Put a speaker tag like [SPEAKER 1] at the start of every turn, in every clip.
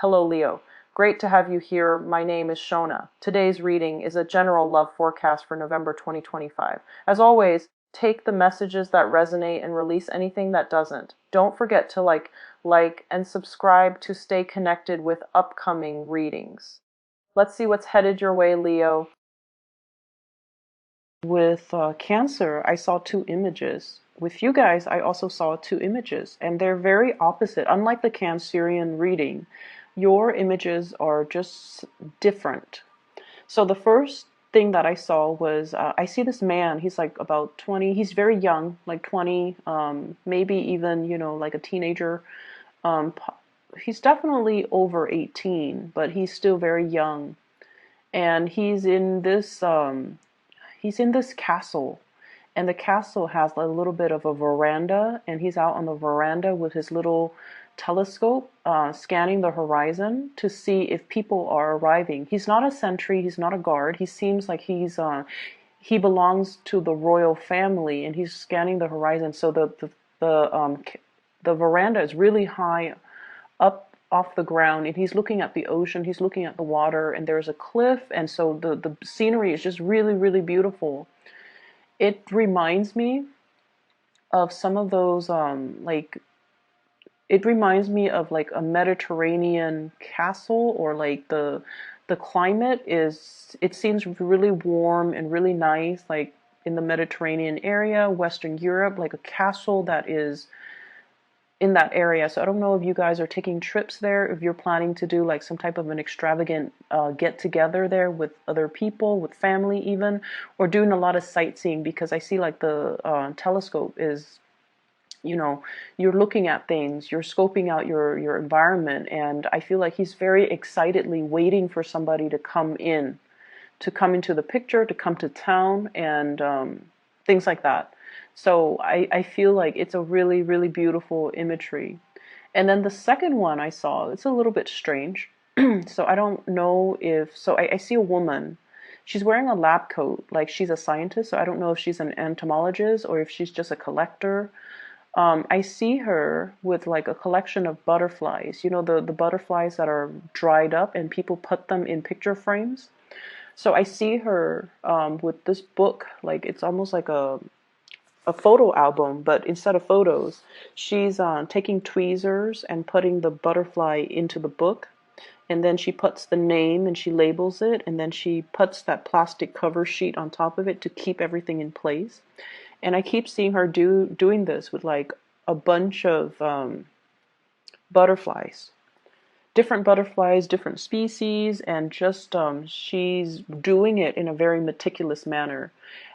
[SPEAKER 1] Hello, Leo. Great to have you here. My name is Shona. Today's reading is a general love forecast for November 2025. As always, take the messages that resonate and release anything that doesn't. Don't forget to and subscribe to stay connected with upcoming readings. Let's see what's headed your way, Leo. With Cancer, I saw two images. With you guys, I also saw two images, and they're very opposite. Unlike the Cancerian reading, your images are just different. So the first thing that I saw was I see this man. He's like about 20. He's very young, like 20, maybe even, like a teenager. Um, he's definitely over 18, but he's still very young. And he's in this castle, and the castle has a little bit of a veranda, and he's out on the veranda with his little telescope, scanning the horizon to see if people are arriving. He's not a sentry, he's not a guard. He seems like he belongs to the royal family, and he's scanning the horizon. So the veranda is really high up off the ground, and he's looking at the ocean, he's looking at the water, and there's a cliff, and so the scenery is just really, really beautiful. It reminds me of some of those it reminds me of like a Mediterranean castle, or like the climate is, it seems really warm and really nice, like in the Mediterranean area, Western Europe, like a castle that is in that area. So I don't know if you guys are taking trips there, if you're planning to do like some type of an extravagant get together there with other people, with family even, or doing a lot of sightseeing, because I see like the telescope is, you're looking at things, you're scoping out your environment, and I feel like he's very excitedly waiting for somebody to come into the picture, to come to town, and things like that. So I feel like it's a really, really beautiful imagery. And then the second one I saw, it's a little bit strange. So I don't know if, so I see a woman. She's wearing a lab coat, like she's a scientist. So I don't know if she's an entomologist or if she's just a collector. I see her with like a collection of butterflies, the butterflies that are dried up and people put them in picture frames. So I see her with this book, like it's almost like a photo album, but instead of photos, she's taking tweezers and putting the butterfly into the book. And then she puts the name and she labels it, and then she puts that plastic cover sheet on top of it to keep everything in place. And I keep seeing her doing this with like a bunch of butterflies, different species, and just she's doing it in a very meticulous manner.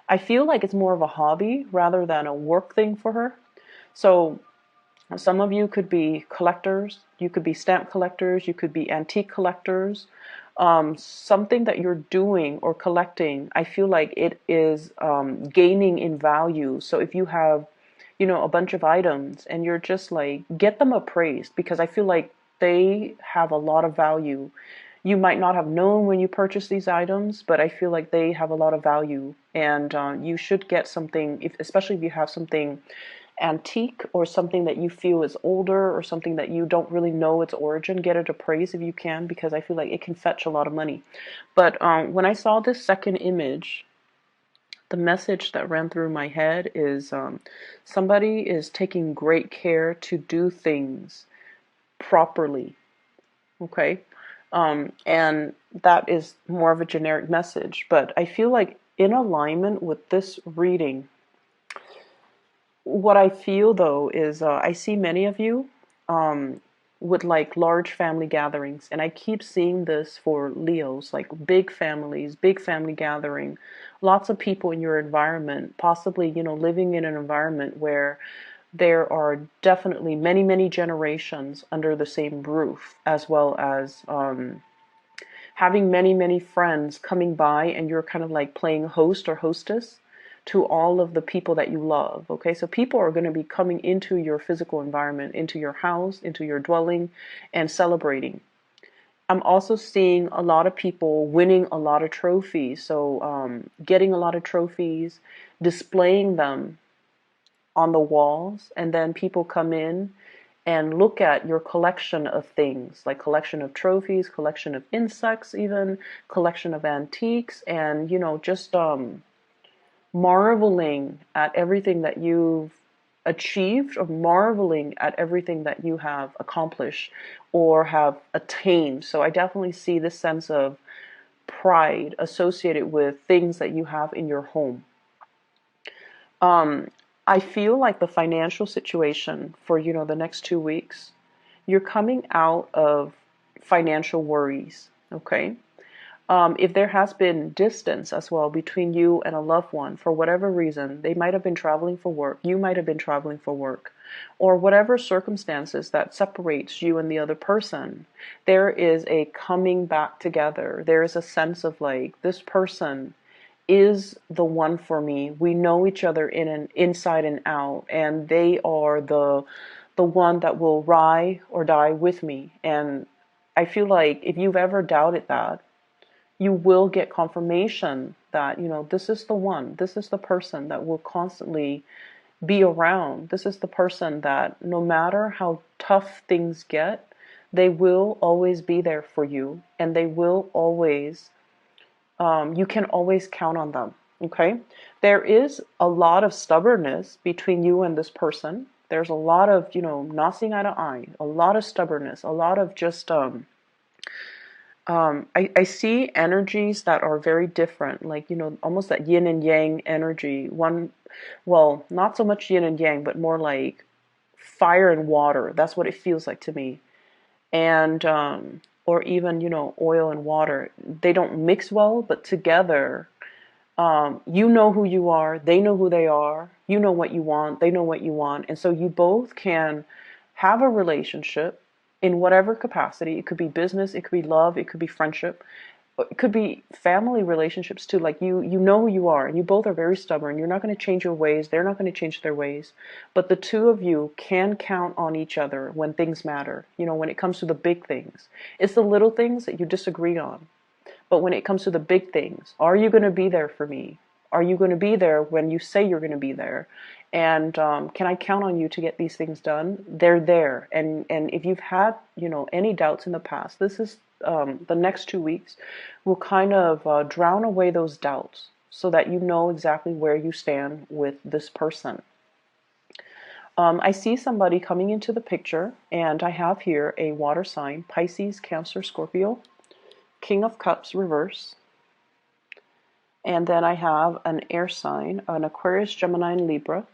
[SPEAKER 1] I feel like it's more of a hobby rather than a work thing for her. So some of you could be collectors, you could be stamp collectors, you could be antique collectors. Something that you're doing or collecting, I feel like it is gaining in value. So if you have, a bunch of items and you're just like, get them appraised, because I feel like they have a lot of value. You might not have known when you purchased these items, but I feel like they have a lot of value, and you should get something, especially if you have something antique or something that you feel is older or something that you don't really know its origin. Get it appraised if you can, because I feel like it can fetch a lot of money. But when I saw this second image, the message that ran through my head is somebody is taking great care to do things properly. Okay. And that is more of a generic message, but I feel like in alignment with this reading, what I feel though is I see many of you with like large family gatherings, and I keep seeing this for Leos, like big families, big family gathering, lots of people in your environment, possibly, living in an environment where there are definitely many, many generations under the same roof, as well as having many, many friends coming by, and you're kind of like playing host or hostess to all of the people that you love. Okay, so people are going to be coming into your physical environment, into your house, into your dwelling, and celebrating. I'm also seeing a lot of people winning a lot of trophies. So getting a lot of trophies, displaying them on the walls, and then people come in and look at your collection of things, like collection of trophies, collection of insects, even collection of antiques, and just marveling at everything that you've achieved, or marveling at everything that you have accomplished or have attained. So I definitely see this sense of pride associated with things that you have in your home. Um, I feel like the financial situation for, the next 2 weeks, you're coming out of financial worries, okay? If there has been distance as well between you and a loved one for whatever reason, they might have been traveling for work, you might have been traveling for work, or whatever circumstances that separates you and the other person, there is a coming back together. There is a sense of like, this person is the one for me. We know each other in and inside and out, and they are the one that will ride or die with me. And I feel like if you've ever doubted that, you will get confirmation that, this is the one, this is the person that will constantly be around. This is the person that no matter how tough things get, they will always be there for you, and they will always, you can always count on them. Okay? There is a lot of stubbornness between you and this person. There's a lot of, not seeing eye to eye, a lot of stubbornness, a lot of just, I see energies that are very different, like, almost that yin and yang energy. One, well, not so much yin and yang, but more like fire and water. That's what it feels like to me. And, or even, oil and water. They don't mix well, but together, you know who you are, they know who they are, you know what you want, they know what you want. And so you both can have a relationship in whatever capacity. It could be business, it could be love, it could be friendship, it could be family relationships too. Like you know who you are, and you both are very stubborn. You're not going to change your ways, they're not going to change their ways. But the two of you can count on each other when things matter, when it comes to the big things. It's the little things that you disagree on. But when it comes to the big things, are you going to be there for me? Are you going to be there when you say you're going to be there? And can I count on you to get these things done? They're there. And if you've had, any doubts in the past, this is the next 2 weeks will kind of drown away those doubts so that you know exactly where you stand with this person. I see somebody coming into the picture, and I have here a water sign: Pisces, Cancer, Scorpio, King of Cups reverse. And then I have an air sign, an Aquarius, Gemini, and Libra.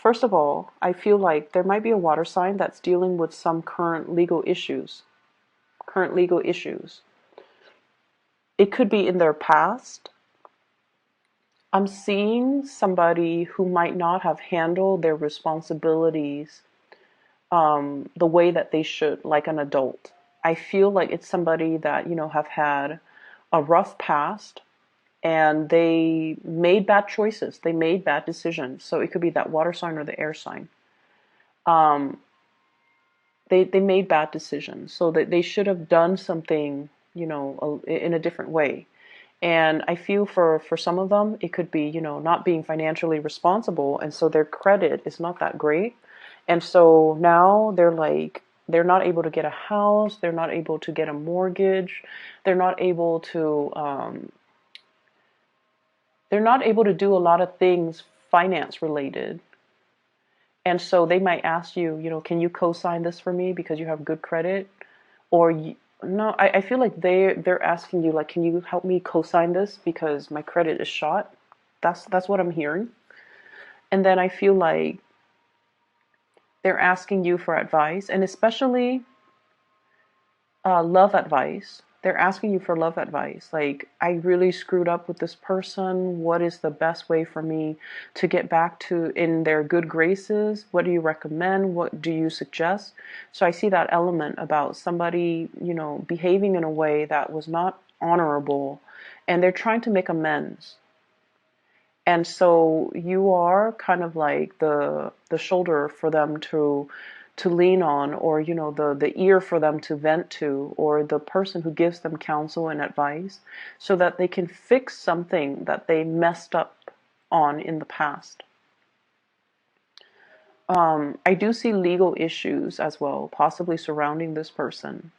[SPEAKER 1] First of all, I feel like there might be a water sign that's dealing with some current legal issues. It could be in their past. I'm seeing somebody who might not have handled their responsibilities the way that they should, like an adult. I feel like it's somebody that, have had a rough past, and they made bad choices. They made bad decisions. So it could be that water sign or the air sign. They made bad decisions. So that they should have done something, in a different way. And I feel for some of them, it could be, not being financially responsible. And so their credit is not that great. And so now they're not able to get a house. They're not able to get a mortgage. They're not able to, do a lot of things finance related. And so they might ask you, can you co-sign this for me because you have good credit? Or no, I feel like they're asking you, like, can you help me co-sign this because my credit is shot? That's what I'm hearing. And then I feel like they're asking you for advice, and especially love advice. They're asking you for love advice. Like, I really screwed up with this person. What is the best way for me to get back to in their good graces? What do you recommend? What do you suggest? So I see that element about somebody, behaving in a way that was not honorable, and they're trying to make amends. And so you are kind of like the shoulder for them to lean on, or the ear for them to vent to, or the person who gives them counsel and advice, so that they can fix something that they messed up on in the past. I do see legal issues as well, possibly surrounding this person.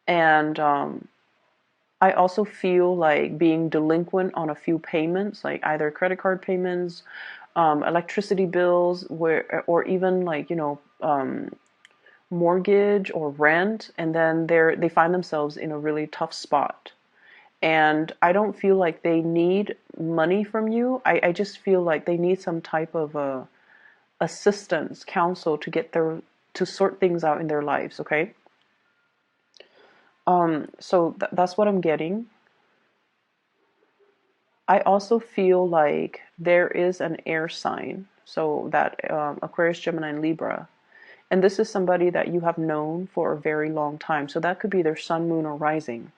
[SPEAKER 1] And I also feel like being delinquent on a few payments, like either credit card payments, electricity bills, or even like, mortgage or rent, and then they find themselves in a really tough spot. And I don't feel like they need money from you. I just feel like they need some type of assistance, counsel to sort things out in their lives. Okay. So that's what I'm getting. I also feel like there is an air sign, so that Aquarius, Gemini, and Libra. And this is somebody that you have known for a very long time. So that could be their sun, moon, or rising.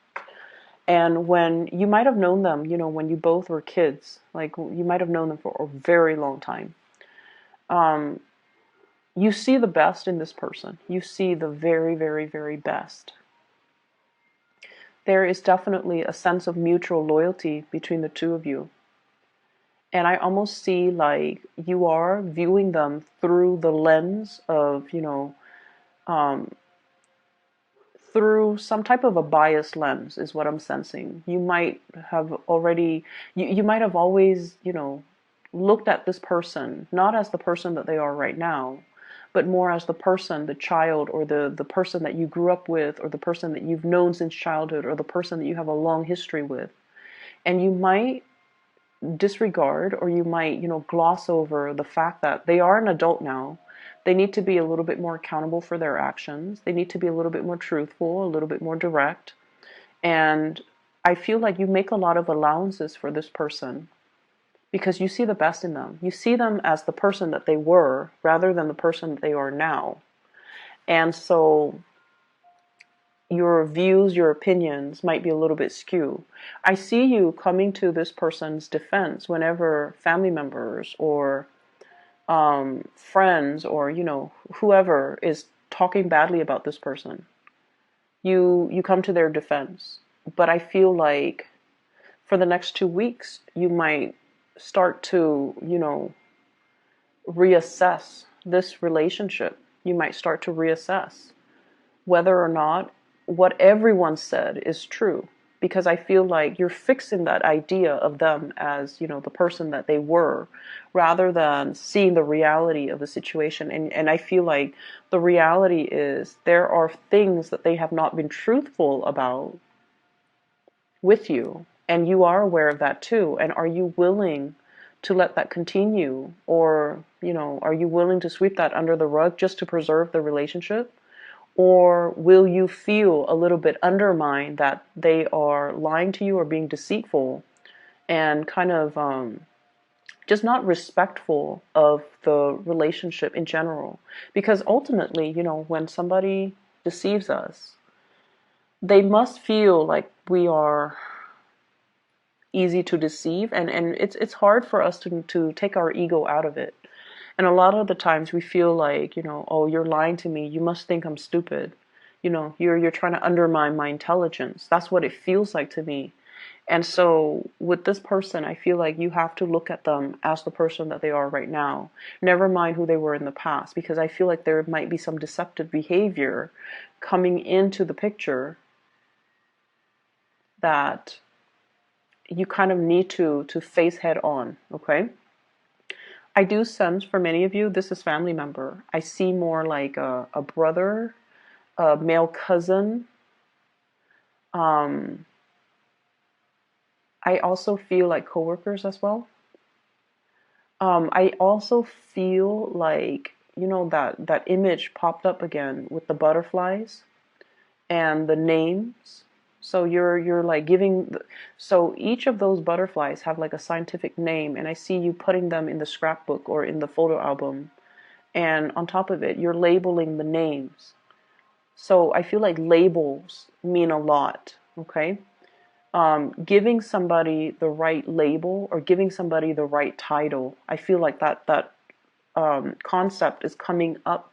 [SPEAKER 1] And when you might have known them, when you both were kids, like you might have known them for a very long time. You see the best in this person. You see the very, very, very best. There is definitely a sense of mutual loyalty between the two of you. And I almost see like you are viewing them through the lens of, through some type of a biased lens is what I'm sensing. You might have already, you might have always, looked at this person, not as the person that they are right now, but more as the person, the child, or the person that you grew up with, or the person that you've known since childhood, or the person that you have a long history with. And you might disregard, or you might, gloss over the fact that they are an adult now. They need to be a little bit more accountable for their actions. They need to be a little bit more truthful, a little bit more direct. And I feel like you make a lot of allowances for this person because you see the best in them. You see them as the person that they were rather than the person that they are now. And so your views, your opinions might be a little bit skewed. I see you coming to this person's defense whenever family members or friends or whoever is talking badly about this person. You come to their defense. But I feel like for the next 2 weeks, you might start to reassess this relationship. You might start to reassess whether or not what everyone said is true, because I feel like you're fixing that idea of them as, the person that they were, rather than seeing the reality of the situation. And I feel like the reality is there are things that they have not been truthful about with you, and you are aware of that too. And are you willing to let that continue, or, are you willing to sweep that under the rug just to preserve the relationship? Or will you feel a little bit undermined that they are lying to you or being deceitful and kind of just not respectful of the relationship in general? Because ultimately, when somebody deceives us, they must feel like we are easy to deceive, and it's hard for us to take our ego out of it. And a lot of the times we feel like, oh, you're lying to me. You must think I'm stupid. You're trying to undermine my intelligence. That's what it feels like to me. And so with this person, I feel like you have to look at them as the person that they are right now. Never mind who they were in the past, because I feel like there might be some deceptive behavior coming into the picture that you kind of need to face head on, okay? I do sense for many of you, this is family member. I see more like a brother, a male cousin. I also feel like coworkers as well. I also feel like, that image popped up again with the butterflies and the names. So you're like giving, so each of those butterflies have like a scientific name, and I see you putting them in the scrapbook or in the photo album, and on top of it, you're labeling the names. So I feel like labels mean a lot, okay? Giving somebody the right label or giving somebody the right title, I feel like that concept is coming up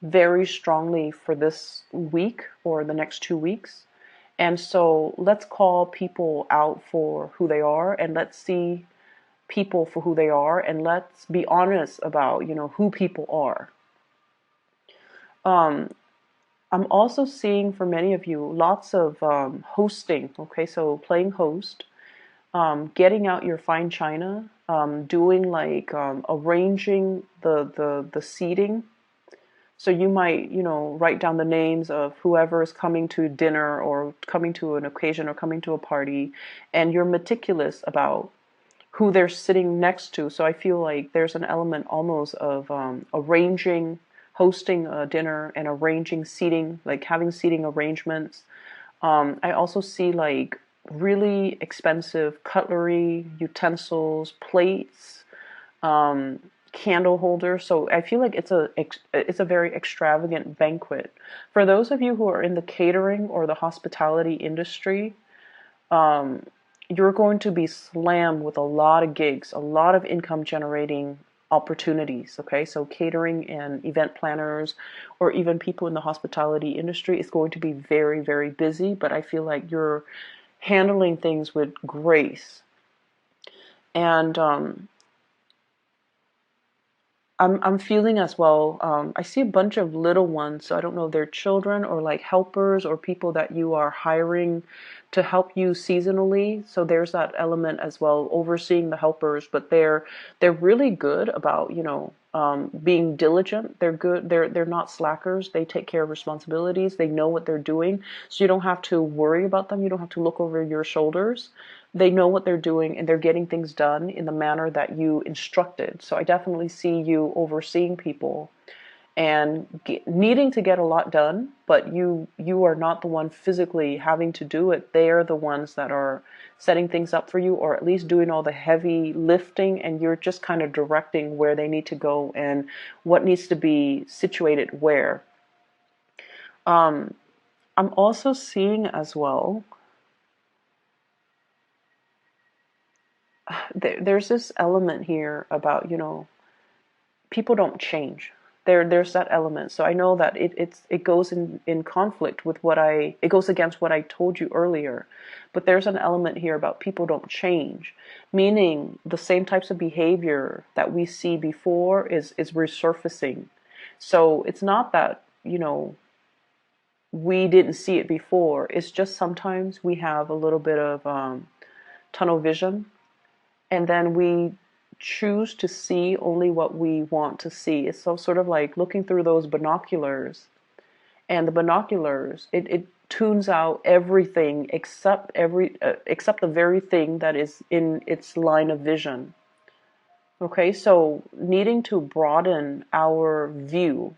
[SPEAKER 1] very strongly for this week or the next 2 weeks. And so let's call people out for who they are, and let's see people for who they are, and let's be honest about, who people are. Um, I'm also seeing for many of you lots of hosting. Okay, so playing host, getting out your fine china, doing like arranging the seating. So you might, write down the names of whoever is coming to dinner or coming to an occasion or coming to a party, and you're meticulous about who they're sitting next to. So I feel like there's an element almost of arranging, hosting a dinner and arranging seating, like having seating arrangements. I also see like really expensive cutlery, utensils, plates, um, candle holders. So I feel like it's a very extravagant banquet. For those of you who are in the catering or the hospitality industry, um, you're going to be slammed with a lot of gigs, a lot of income generating opportunities. Okay, so catering and event planners, or even people in the hospitality industry, is going to be very, very busy. But I feel like you're handling things with grace. And I'm feeling as well. I see a bunch of little ones, so I don't know if they're children or like helpers or people that you are hiring to help you seasonally. So there's that element as well, overseeing the helpers, but they're really good about, being diligent. They're good. They're not slackers. They take care of responsibilities. They know what they're doing, so you don't have to worry about them. You don't have to look over your shoulders. They know what they're doing and they're getting things done in the manner that you instructed. So I definitely see you overseeing people and needing to get a lot done, but you are not the one physically having to do it. They are the ones that are setting things up for you, or at least doing all the heavy lifting, and you're just kind of directing where they need to go and what needs to be situated where. Um, I'm also seeing as well, there's this element here about, people don't change. There's that element. So I know that it goes in conflict with it goes against what I told you earlier. But there's an element here about people don't change, meaning the same types of behavior that we see before is resurfacing. So it's not that, we didn't see it before. It's just sometimes we have a little bit of tunnel vision, and then we choose to see only what we want to see. It's so sort of like looking through those binoculars, and the binoculars it tunes out everything except the very thing that is in its line of vision. Okay, so needing to broaden our view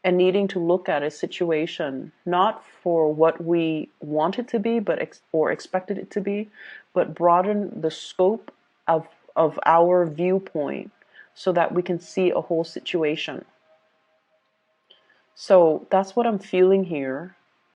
[SPEAKER 1] and needing to look at a situation not for what we want it to be, but or expected it to be, but broaden the scope of our viewpoint so that we can see a whole situation. So that's what I'm feeling here.